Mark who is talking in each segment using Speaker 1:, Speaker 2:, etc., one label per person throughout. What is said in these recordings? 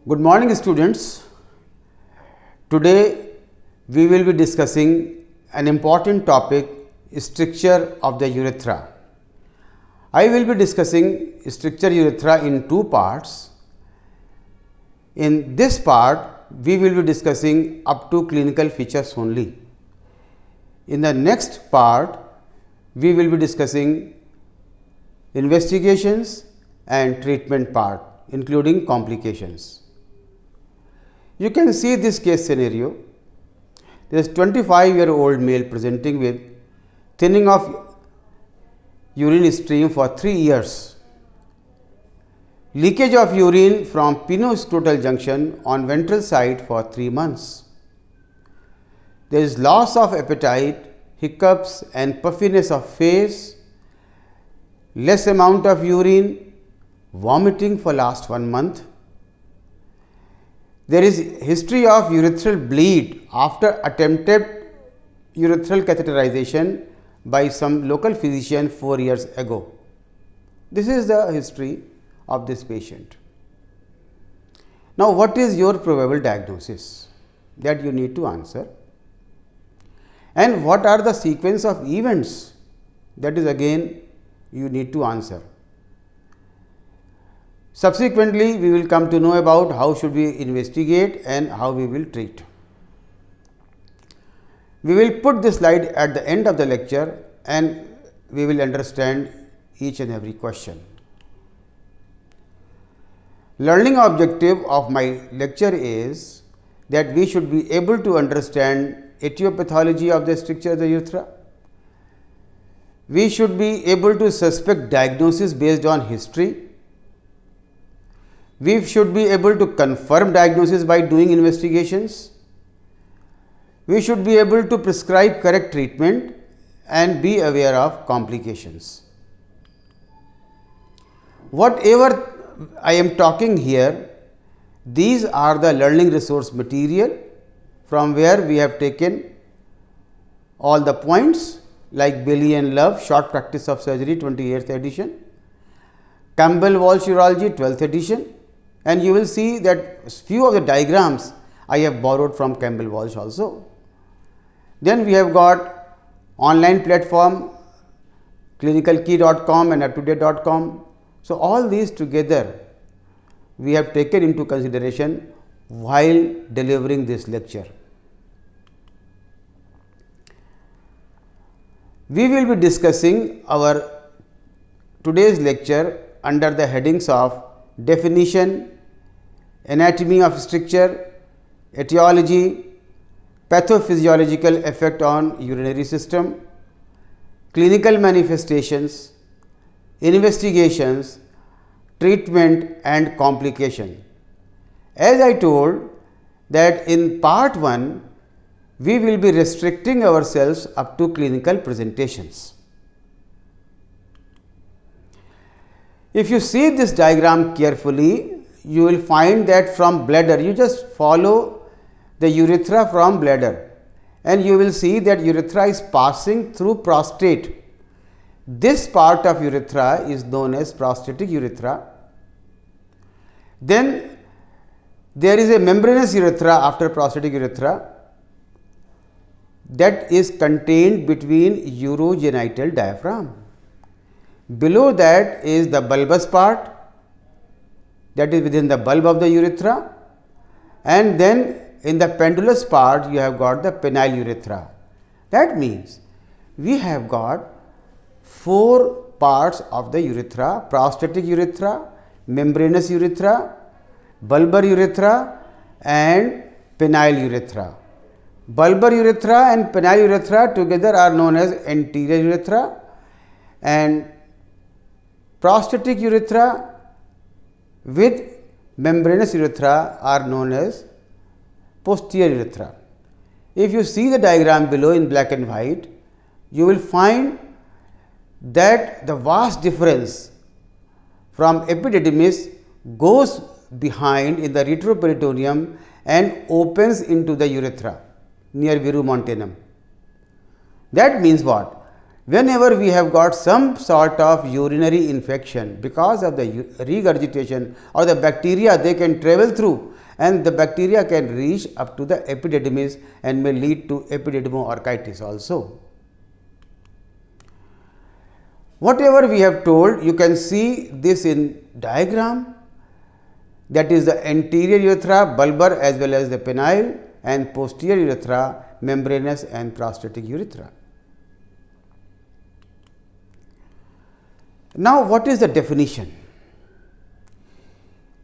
Speaker 1: Good morning, students. Today we will be discussing an important topic, stricture of the urethra. I will be discussing stricture urethra in two parts. In this part we will be discussing up to clinical features only. In the next part we will be discussing investigations and treatment part, including complications. You can see this case scenario. There is 25-year-old male presenting with thinning of urine stream for 3 years, leakage of urine from penoscrotal junction on ventral side for 3 months. There is loss of appetite, hiccups and puffiness of face, less amount of urine, vomiting for last 1 month. There is history of urethral bleed after attempted urethral catheterization by some local physician 4 years ago. This is the history of this patient. Now, what is your probable diagnosis? That you need to answer. And what are the sequence of events? That is again you need to answer. Subsequently, we will come to know about how should we investigate and how we will treat. We will put this slide at the end of the lecture and we will understand each and every question. Learning objective of my lecture is that we should be able to understand etiopathology of the stricture of the urethra. We should be able to suspect diagnosis based on history. We should be able to confirm diagnosis by doing investigations. We should be able to prescribe correct treatment and be aware of complications. Whatever I am talking here, these are the learning resource material from where we have taken all the points like Bailey and Love, Short Practice of Surgery, 28th edition, Campbell Walsh Urology, 12th edition, and you will see that few of the diagrams I have borrowed from Campbell Walsh also. Then we have got online platform clinicalkey.com and uptodate.com. So, all these together we have taken into consideration while delivering this lecture. We will be discussing our today's lecture under the headings of definition, anatomy of stricture, etiology, pathophysiological effect on urinary system, clinical manifestations, investigations, treatment and complication. As I told that in part 1 we will be restricting ourselves up to clinical presentations. If you see this diagram carefully, you will find that from bladder, you just follow the urethra from bladder and you will see that urethra is passing through prostate. This part of urethra is known as prostatic urethra. Then there is a membranous urethra after prostatic urethra that is contained between urogenital diaphragm. Below that is the bulbous part, that is within the bulb of the urethra, and then in the pendulous part you have got the penile urethra. That means we have got 4 parts of the urethra: prostatic urethra, membranous urethra, bulbar urethra and penile urethra. Bulbar urethra and penile urethra together are known as anterior urethra, and prostatic urethra with membranous urethra are known as posterior urethra. If you see the diagram below in black and white, you will find that the vast difference from epididymis goes behind in the retroperitoneum and opens into the urethra near verumontanum. That means what? Whenever we have got some sort of urinary infection, because of the regurgitation or the bacteria, they can travel through and the bacteria can reach up to the epididymis and may lead to epididymoarchitis also. Whatever we have told, you can see this in diagram, that is the anterior urethra, bulbar as well as the penile, and posterior urethra, membranous and prostatic urethra. Now, what is the definition?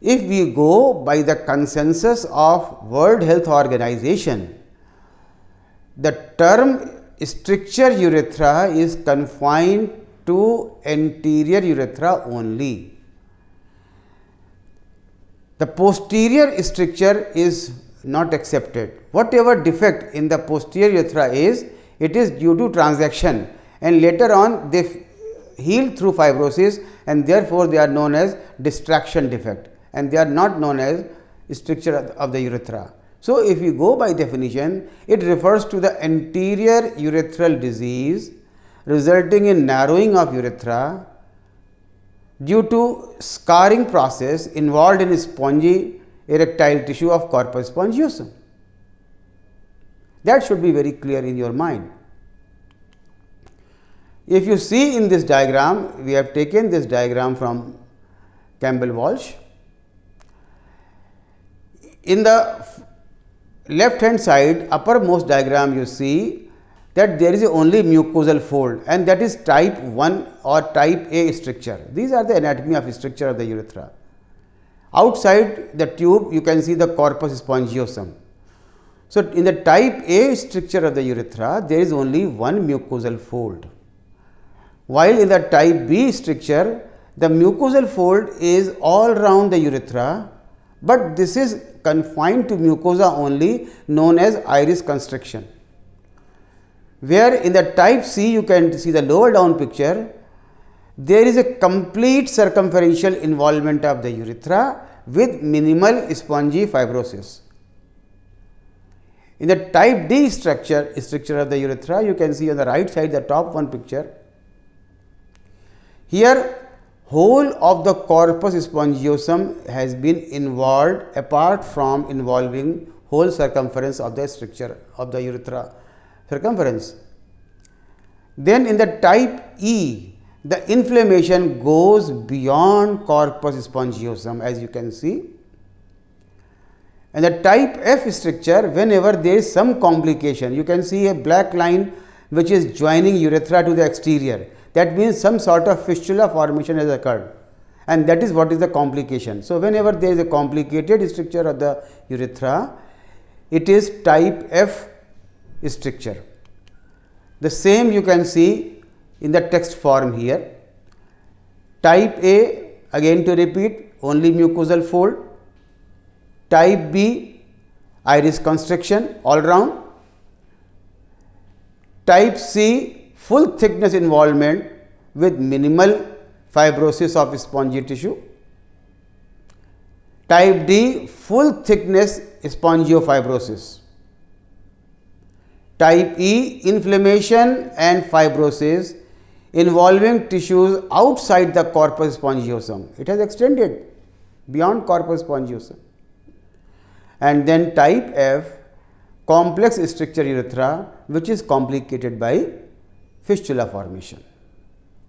Speaker 1: If we go by the consensus of World Health Organization, the term stricture urethra is confined to anterior urethra only. The posterior stricture is not accepted. Whatever defect in the posterior urethra is, it is due to transaction, and later on they heal through fibrosis, and therefore they are known as distraction defect, and they are not known as stricture of the urethra. So, if you go by definition, it refers to the anterior urethral disease resulting in narrowing of urethra due to scarring process involved in spongy erectile tissue of corpus spongiosum. That should be very clear in your mind. If you see in this diagram, we have taken this diagram from Campbell Walsh. In the left hand side uppermost diagram, you see that there is only mucosal fold, and that is type 1 or type A stricture. These are the anatomy of stricture of the urethra. Outside the tube, you can see the corpus spongiosum. So, in the type A stricture of the urethra, there is only one mucosal fold, while in the type B stricture, the mucosal fold is all round the urethra, but this is confined to mucosa only, known as iris constriction. Where in the type C, you can see the lower down picture, there is a complete circumferential involvement of the urethra with minimal spongy fibrosis. In the type D stricture of the urethra, you can see on the right side the top one picture. Here, whole of the corpus spongiosum has been involved apart from involving whole circumference of the stricture of the urethra circumference. Then in the type E, the inflammation goes beyond corpus spongiosum, as you can see. And the type F stricture, whenever there is some complication, you can see a black line which is joining urethra to the exterior. That means some sort of fistula formation has occurred, and that is what is the complication. So, whenever there is a complicated stricture of the urethra, it is type F stricture. The same you can see in the text form here. Type A, again to repeat, only mucosal fold. Type B, iris constriction all round. Type C, full thickness involvement with minimal fibrosis of spongy tissue. Type D, full thickness spongiofibrosis. Type E, inflammation and fibrosis involving tissues outside the corpus spongiosum. It has extended beyond corpus spongiosum. And then type F, complex stricture urethra, which is complicated by fistula formation.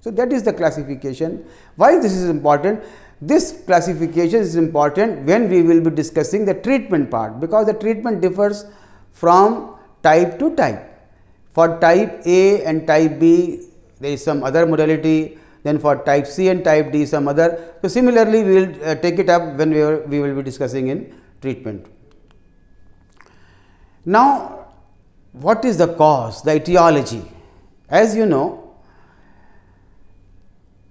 Speaker 1: So, that is the classification. Why this is important? This classification is important when we will be discussing the treatment part, because the treatment differs from type to type. For type A and type B, there is some other modality, then for type C and type D some other. So, similarly, we will take it up when we will be discussing in treatment. Now, what is the cause, the etiology? As you know,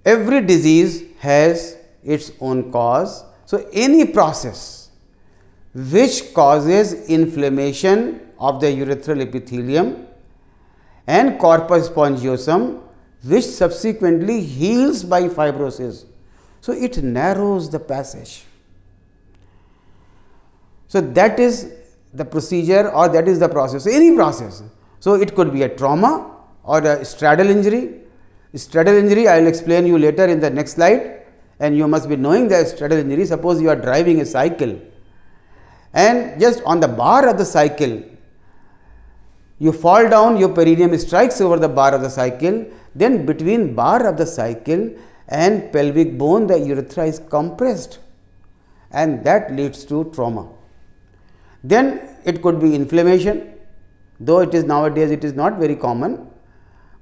Speaker 1: every disease has its own cause. So, any process which causes inflammation of the urethral epithelium and corpus spongiosum, which subsequently heals by fibrosis. So, it narrows the passage. So, that is the procedure, or that is the process, any process. So, it could be a trauma or a straddle injury. Straddle injury I will explain you later in the next slide, and you must be knowing the straddle injury. Suppose you are driving a cycle and just on the bar of the cycle, you fall down, your perineum strikes over the bar of the cycle, then between bar of the cycle and pelvic bone, the urethra is compressed, and that leads to trauma. Then it could be inflammation, though it is nowadays it is not very common,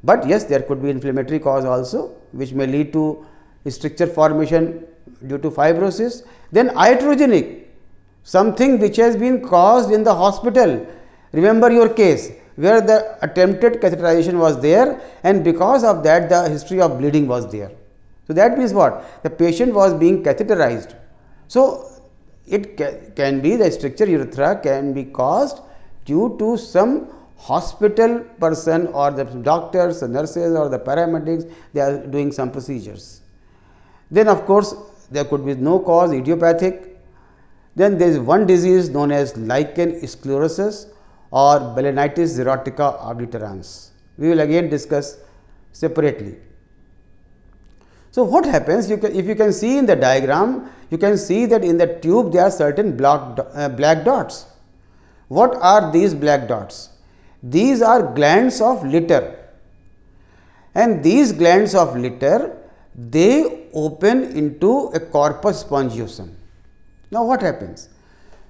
Speaker 1: but yes, there could be inflammatory cause also, which may lead to stricture formation due to fibrosis. Then iatrogenic, something which has been caused in the hospital. Remember your case where the attempted catheterization was there, and because of that the history of bleeding was there. So that means what? The patient was being catheterized. So it can be the stricture urethra can be caused due to some hospital person or the doctors, the nurses or the paramedics, they are doing some procedures. Then of course there could be no cause, idiopathic. Then there is one disease known as lichen sclerosus or balanitis xerotica obliterans. We will again discuss separately. So what happens, if you can see in the diagram, you can see that in the tube there are certain black dots. What are these black dots? These are glands of Litter, and these glands of Litter, they open into a corpus spongiosum. Now what happens?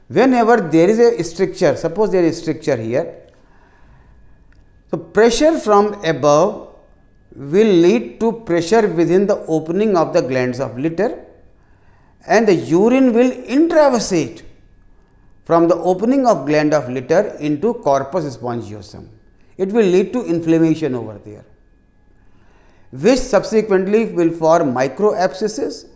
Speaker 1: Whenever there is a stricture, suppose there is stricture here, so pressure from above will lead to pressure within the opening of the glands of Litter, and the urine will intravasate from the opening of gland of Litter into corpus spongiosum. It will lead to inflammation over there, which subsequently will form micro abscesses,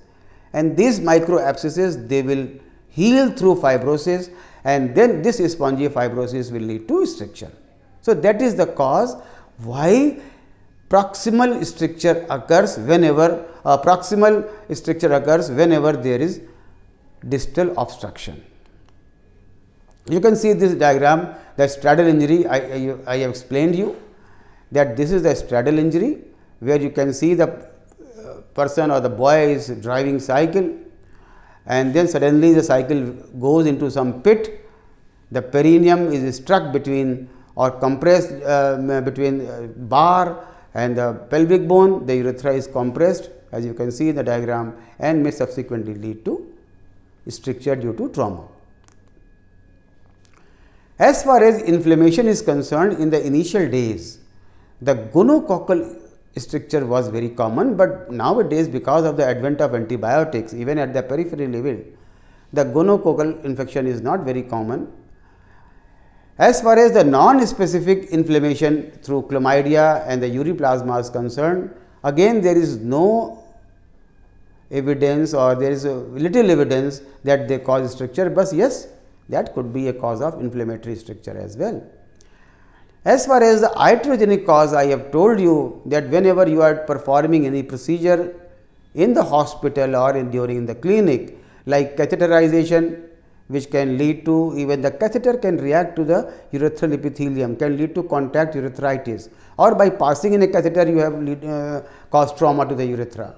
Speaker 1: and these micro abscesses, they will heal through fibrosis, and then this spongiofibrosis will lead to stricture. So that is the cause why proximal stricture occurs whenever there is distal obstruction. You can see this diagram, the straddle injury. I have explained you that this is the straddle injury, where you can see the person or the boy is driving cycle, and then suddenly the cycle goes into some pit. The perineum is struck between or compressed between bar and the pelvic bone. The urethra is compressed, as you can see in the diagram, and may subsequently lead to stricture due to trauma. As far as inflammation is concerned, in the initial days, the gonococcal stricture was very common, but nowadays because of the advent of antibiotics, even at the periphery level, the gonococcal infection is not very common. As far as the non-specific inflammation through chlamydia and the uriplasma is concerned, again there is no evidence, or there is little evidence that they cause stricture, but yes, that could be a cause of inflammatory stricture as well. As far as the iatrogenic cause, I have told you that whenever you are performing any procedure in the hospital or during the clinic, like catheterization, which can lead to, even the catheter can react to the urethral epithelium, can lead to contact urethritis, or by passing in a catheter you have caused trauma to the urethra,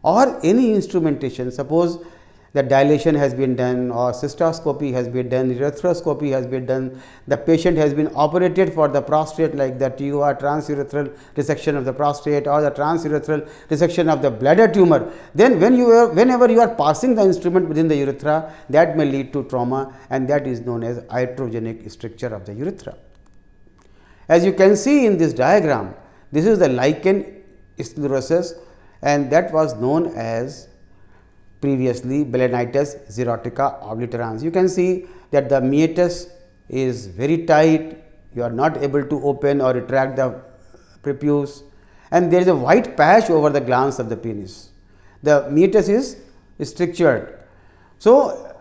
Speaker 1: or any instrumentation. Suppose the dilation has been done, or cystoscopy has been done, urethroscopy has been done, the patient has been operated for the prostate, like the TUR, transurethral resection of the prostate, or the transurethral resection of the bladder tumor. Then whenever you are passing the instrument within the urethra, that may lead to trauma, and that is known as iatrogenic stricture of the urethra. As you can see in this diagram, this is the lichen sclerosus, and that was known as previously balanitis xerotica obliterans. You can see that the meatus is very tight, you are not able to open or retract the prepuce, and there is a white patch over the glans of the penis. The meatus is strictured. So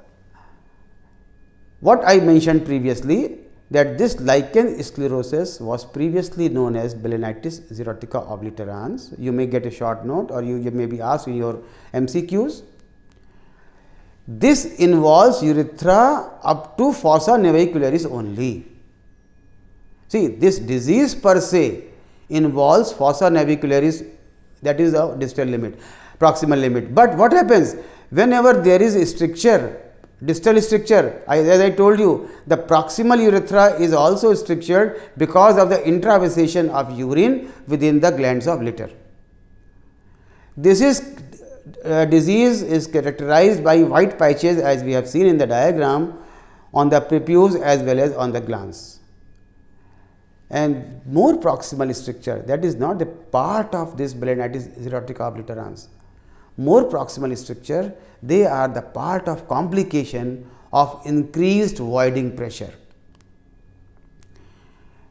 Speaker 1: what I mentioned previously, that this lichen sclerosus was previously known as balanitis xerotica obliterans. You may get a short note, or you may be asked in your MCQs. This involves urethra up to fossa navicularis only. See, this disease per se involves fossa navicularis, that is the distal limit, proximal limit. But what happens whenever there is a stricture distal stricture. As I told you, the proximal urethra is also strictured because of the intravasation of urine within the glands of Litter. This disease is characterized by white patches, as we have seen in the diagram, on the prepuce as well as on the glans. And more proximal stricture, that is not a part of this balanitis xerotica obliterans. More proximal stricture, they are the part of complication of increased voiding pressure.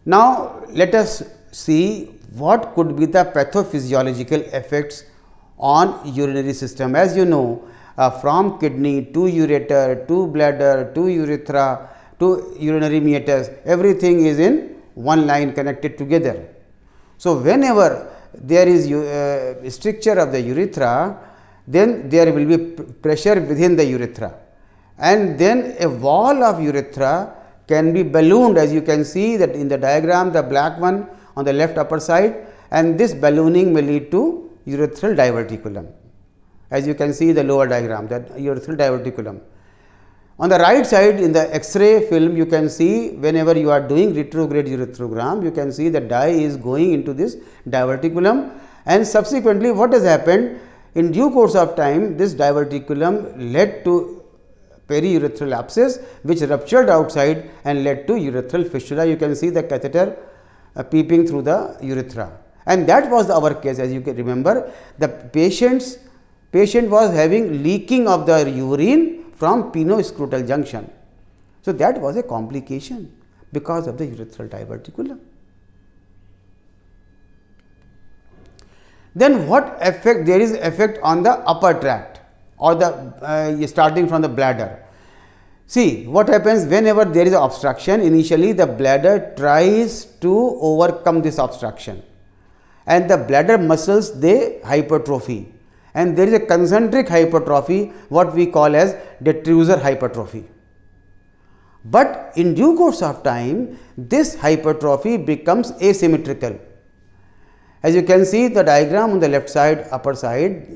Speaker 1: Now, let us see what could be the pathophysiological effects on urinary system. As you know, from kidney to ureter to bladder to urethra to urinary meatus, everything is in one line connected together. So, whenever there is stricture of the urethra, then there will be pressure within the urethra, and then a wall of urethra can be ballooned, as you can see that in the diagram, the black one on the left upper side, and this ballooning may lead to urethral diverticulum, as you can see the lower diagram, that urethral diverticulum. On the right side in the X-ray film, you can see whenever you are doing retrograde urethrogram, you can see the dye is going into this diverticulum, and subsequently what has happened, in due course of time, this diverticulum led to periurethral abscess, which ruptured outside and led to urethral fistula. You can see the catheter peeping through the urethra, and that was our case. As you can remember, the patient was having leaking of the urine from penoscrotal junction. So, that was a complication because of the urethral diverticulum. Then what effect? There is effect on the upper tract or the starting from the bladder. See what happens whenever there is obstruction. Initially the bladder tries to overcome this obstruction, and the bladder muscles, they hypertrophy, and there is a concentric hypertrophy, what we call as detrusor hypertrophy. But in due course of time, this hypertrophy becomes asymmetrical. As you can see the diagram on the left side, upper side,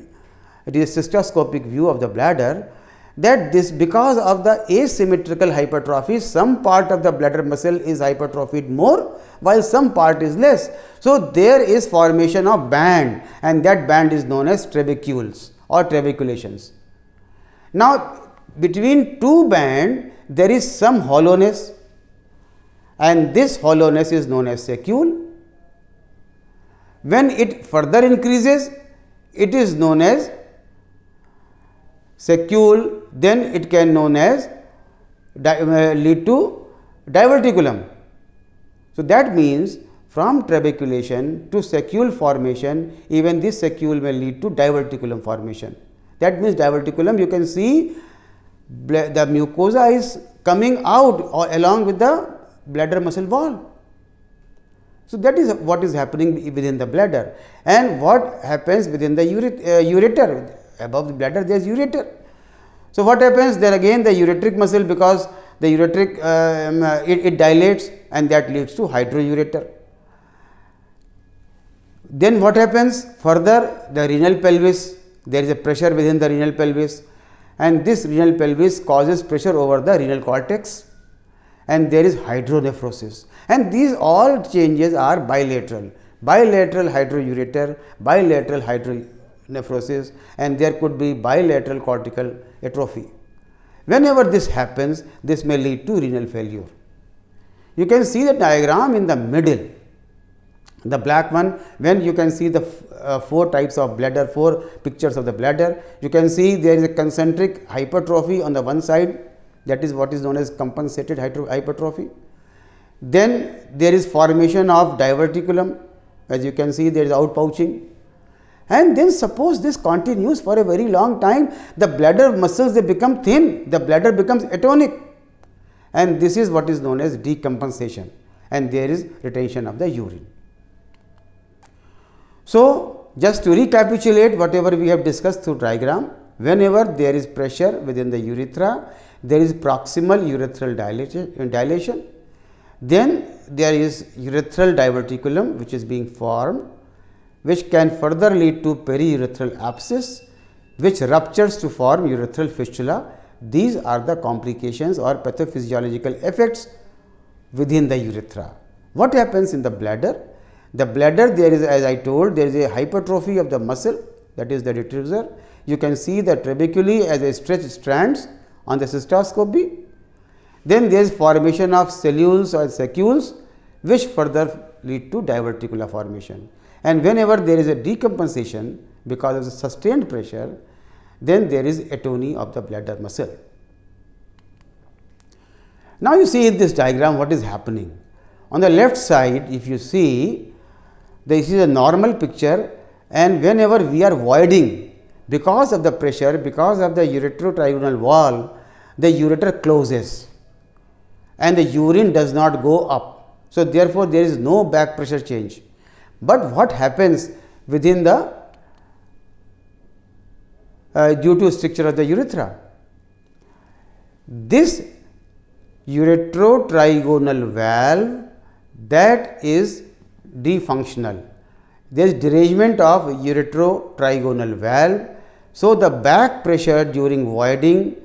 Speaker 1: it is a cystoscopic view of the bladder, that this, because of the asymmetrical hypertrophy, some part of the bladder muscle is hypertrophied more while some part is less. So, there is formation of band, and that band is known as trabecules or trabeculations. Now, between two band there is some hollowness, and this hollowness is known as saccule. When it further increases, it is known as saccule, then it can known as lead to diverticulum. So, that means from trabeculation to saccule formation, even this saccule may lead to diverticulum formation. That means diverticulum, you can see the mucosa is coming out or along with the bladder muscle wall. So, that is what is happening within the bladder. And what happens within the ureter? Above the bladder there is ureter. So, what happens there? Again the ureteric muscle, because the ureteric it dilates, and that leads to hydroureter. Then what happens further? The renal pelvis, there is a pressure within the renal pelvis, and this renal pelvis causes pressure over the renal cortex, and there is hydronephrosis, and these all changes are bilateral hydroureter, bilateral hydronephrosis, and there could be bilateral cortical atrophy. Whenever this happens, this may lead to renal failure. You can see the diagram in the middle, the black one, when you can see the four types of bladder, four pictures of the bladder. You can see there is a concentric hypertrophy on the one side, that is what is known as compensated hypertrophy. Then there is formation of diverticulum, as you can see there is outpouching, and then suppose this continues for a very long time, the bladder muscles, they become thin, the bladder becomes atonic, and this is what is known as decompensation, and there is retention of the urine. So, just to recapitulate whatever we have discussed through diagram, whenever there is pressure within the urethra, there is proximal urethral dilation, then there is urethral diverticulum which is being formed, which can further lead to periurethral abscess, which ruptures to form urethral fistula. These are the complications or pathophysiological effects within the urethra. What happens in the bladder? The bladder, there is, as I told, there is a hypertrophy of the muscle, that is the detrusor. You can see the trabeculae as a stretched strands on the cystoscopy. Then there is formation of cellules or saccules, which further lead to diverticula formation. And whenever there is a decompensation because of the sustained pressure, then there is atony of the bladder muscle. Now you see in this diagram what is happening. On the left side, if you see, this is a normal picture, and whenever we are voiding, because of the pressure, because of the ureterotrigonal wall, the ureter closes and the urine does not go up. So therefore there is no back pressure change. But what happens within the due to stricture of the urethra? This ureterotrigonal valve, that is defunctional. There is derangement of ureterotrigonal valve. So the back pressure during voiding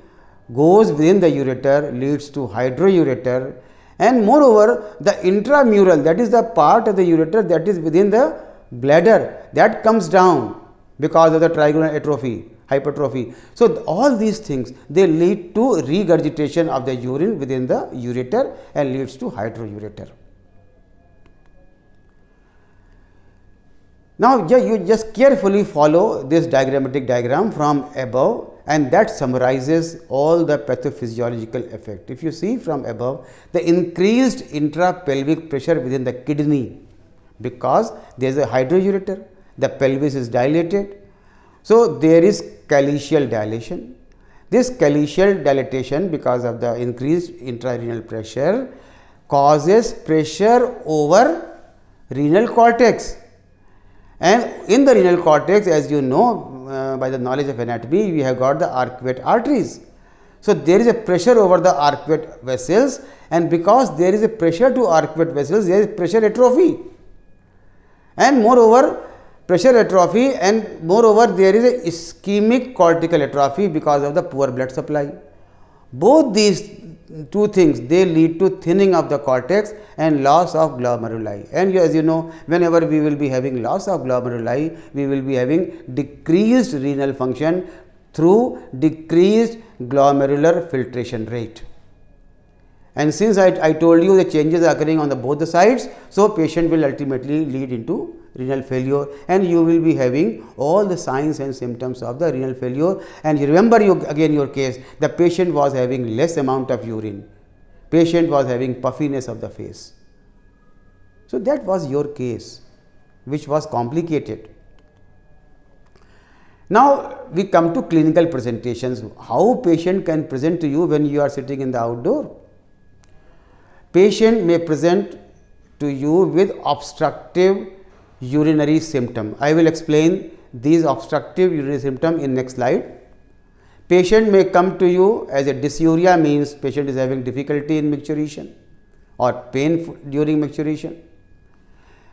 Speaker 1: goes within the ureter, leads to hydroureter, and moreover the intramural, that is the part of the ureter that is within the bladder, that comes down because of the trigonal atrophy, hypertrophy. So all these things, they lead to regurgitation of the urine within the ureter and leads to hydroureter. Now you just carefully follow this diagrammatic diagram from above, and that summarizes all the pathophysiological effect. If you see from above, the increased intrapelvic pressure within the kidney, because there is a hydroureter, the pelvis is dilated. So there is calyceal dilation. This calyceal dilatation, because of the increased intrarenal pressure, causes pressure over renal cortex. And in the renal cortex, as you know, by the knowledge of anatomy, we have got the arcuate arteries. So there is a pressure over the arcuate vessels, and because there is a pressure to arcuate vessels, there is pressure atrophy, and moreover pressure atrophy, and moreover there is a ischemic cortical atrophy because of the poor blood supply. Both these two things, they lead to thinning of the cortex and loss of glomeruli. And as you know, whenever we will be having loss of glomeruli, we will be having decreased renal function through decreased glomerular filtration rate. And since I told you the changes are occurring on the both the sides, so patient will ultimately lead into renal failure, and you will be having all the signs and symptoms of the renal failure. And you remember your case, the patient was having less amount of urine, patient was having puffiness of the face. So that was your case, which was complicated. Now we come to clinical presentations. How patient can present to you when you are sitting in the outdoor? Patient may present to you with obstructive urinary symptom. I will explain these obstructive urinary symptom in next slide. Patient may come to you as a dysuria, means patient is having difficulty in micturition or pain during micturition.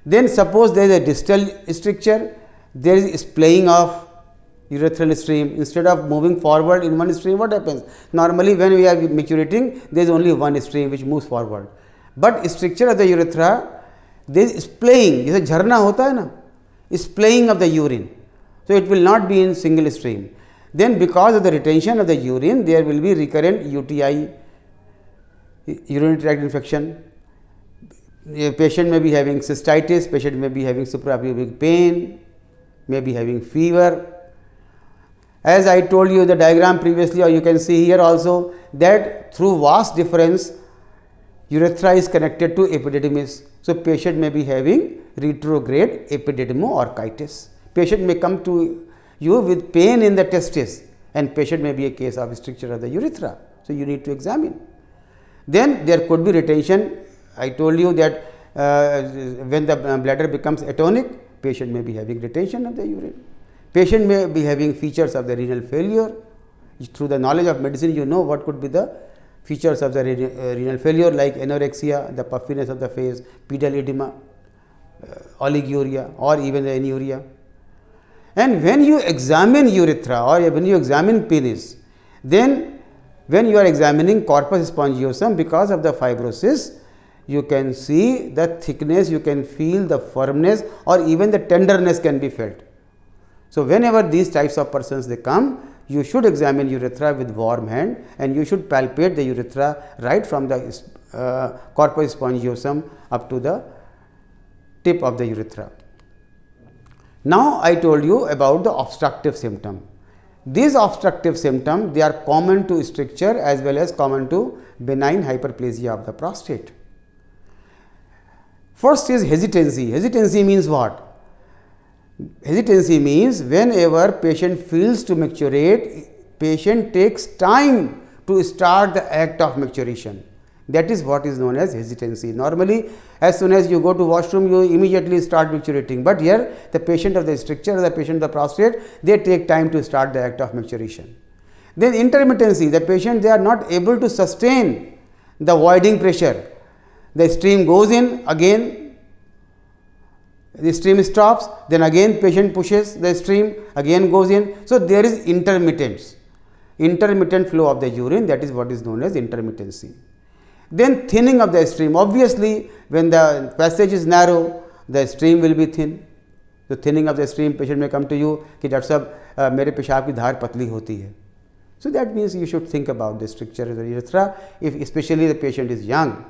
Speaker 1: Then suppose there is a distal stricture, there is splaying of urethral stream. Instead of moving forward in one stream, what happens? Normally when we are micturating, there is only one stream which moves forward, but stricture of the urethra, there is splaying, जैसे झरना होता है ना, splaying of the urine. So it will not be in single stream. Then because of the retention of the urine, there will be recurrent UTI, urinary tract infection. A patient may be having cystitis, patient may be having suprapubic pain, may be having fever. As I told you the diagram previously, or you can see here also, that through vas deferens, urethra is connected to epididymis. So patient may be having retrograde epididymoorchitis. Patient may come to you with pain in the testis, and patient may be a case of stricture of the urethra. So you need to examine. Then there could be retention. I told you that when the bladder becomes atonic, patient may be having retention of the urine. Patient may be having features of the renal failure. Through the knowledge of medicine, you know what could be the features of the renal failure, like anorexia, the puffiness of the face, pedal edema, oliguria, or even the anuria. And when you examine urethra or when you examine penis, then when you are examining corpus spongiosum, because of the fibrosis, you can see the thickness, you can feel the firmness, or even the tenderness can be felt. So whenever these types of persons they come, you should examine urethra with warm hand, and you should palpate the urethra right from the corpus spongiosum up to the tip of the urethra. Now I told you about the obstructive symptom. These obstructive symptoms, they are common to stricture as well as common to benign hyperplasia of the prostate. First is hesitancy. Hesitancy means what? Hesitancy means whenever patient feels to micturate, patient takes time to start the act of micturition. That is what is known as hesitancy. Normally, as soon as you go to washroom, you immediately start micturating. But here, the patient of the stricture, the patient of the prostate, they take time to start the act of micturition. Then intermittency, the patient, they are not able to sustain the voiding pressure. The stream goes in, again the stream stops, then again patient pushes the stream, again goes in. So there is intermittent flow of the urine, that is what is known as intermittency. Then thinning of the stream. Obviously, when the passage is narrow, the stream will be thin. The thinning of the stream, patient may come to you कि doctor साहब मेरे पेशाब की धार पतली होती है. So that means you should think about the stricture of the urethra, if especially the patient is young.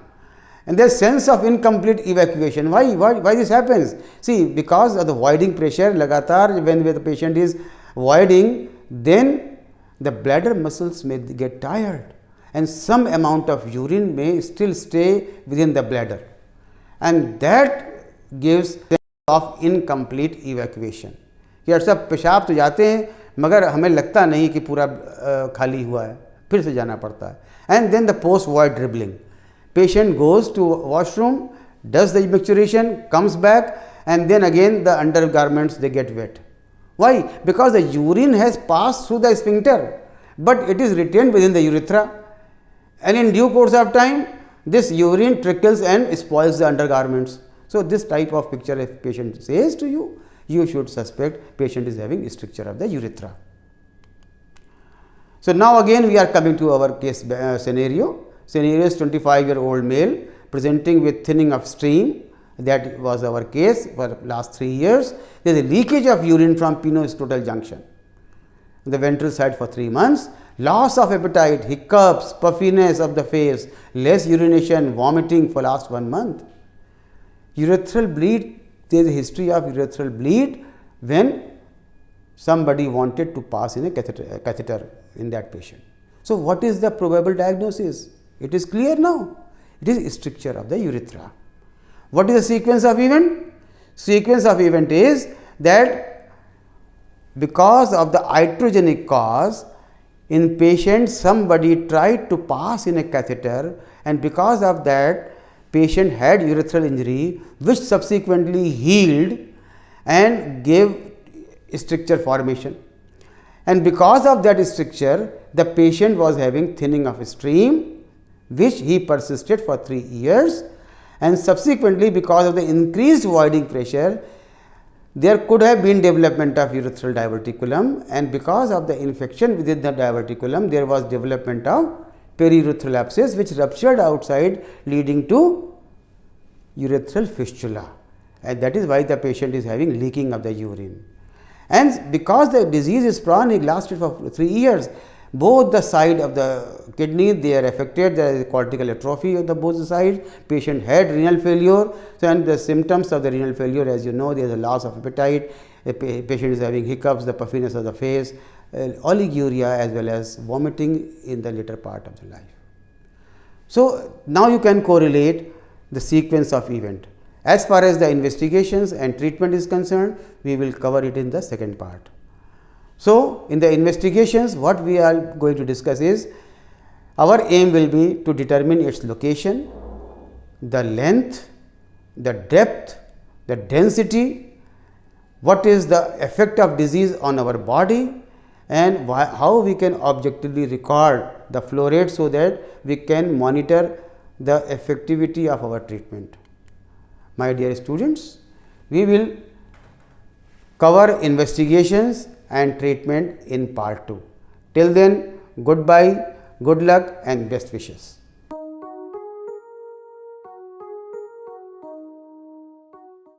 Speaker 1: And there is sense of incomplete evacuation. Why this happens? See, because of the voiding pressure, लगातार when the patient is voiding, then the bladder muscles may get tired, and some amount of urine may still stay within the bladder, and that gives sense of incomplete evacuation. यार सब पेशाब तो जाते हैं मगर हमें लगता नहीं कि पूरा खाली हुआ है, फिर से जाना पड़ता है. And then the post void dribbling. Patient goes to washroom, does the micturition, comes back, and then again the undergarments they get wet. Why? Because the urine has passed through the sphincter, but it is retained within the urethra, and in due course of time this urine trickles and spoils the undergarments. So this type of picture, if patient says to you, you should suspect patient is having stricture of the urethra. So now again we are coming to our case scenario. Scenario is 25-year-old male presenting with thinning of stream. That was our case for last 3 years. There is a leakage of urine from penoscrotal junction, the ventral side for 3 months. Loss of appetite, hiccups, puffiness of the face, less urination, vomiting for last 1 month. Urethral bleed, there is a history of urethral bleed when somebody wanted to pass in a catheter in that patient. So what is the probable diagnosis? It is clear now. It is stricture of the urethra. What is the sequence of event? Sequence of event is that because of the iatrogenic cause, in patient somebody tried to pass in a catheter, and because of that patient had urethral injury which subsequently healed and gave stricture formation. And because of that stricture, the patient was having thinning of stream, which he persisted for 3 years, and subsequently because of the increased voiding pressure, there could have been development of urethral diverticulum, and because of the infection within the diverticulum, there was development of periurethral abscess which ruptured outside, leading to urethral fistula, and that is why the patient is having leaking of the urine. And because the disease is chronic, lasted for 3 years, both the side of the kidney they are affected, there is cortical atrophy of the both sides, patient had renal failure. So and the symptoms of the renal failure, as you know, there is a loss of appetite, a patient is having hiccups, the puffiness of the face, oliguria, as well as vomiting in the later part of the life. So now you can correlate the sequence of event. As far as the investigations and treatment is concerned, we will cover it in the second part. So in the investigations, what we are going to discuss is, our aim will be to determine its location, the length, the depth, the density, what is the effect of disease on our body, and how we can objectively record the flow rate so that we can monitor the effectivity of our treatment. My dear students, we will cover investigations and treatment in part 2. Till then, goodbye Good luck and best wishes.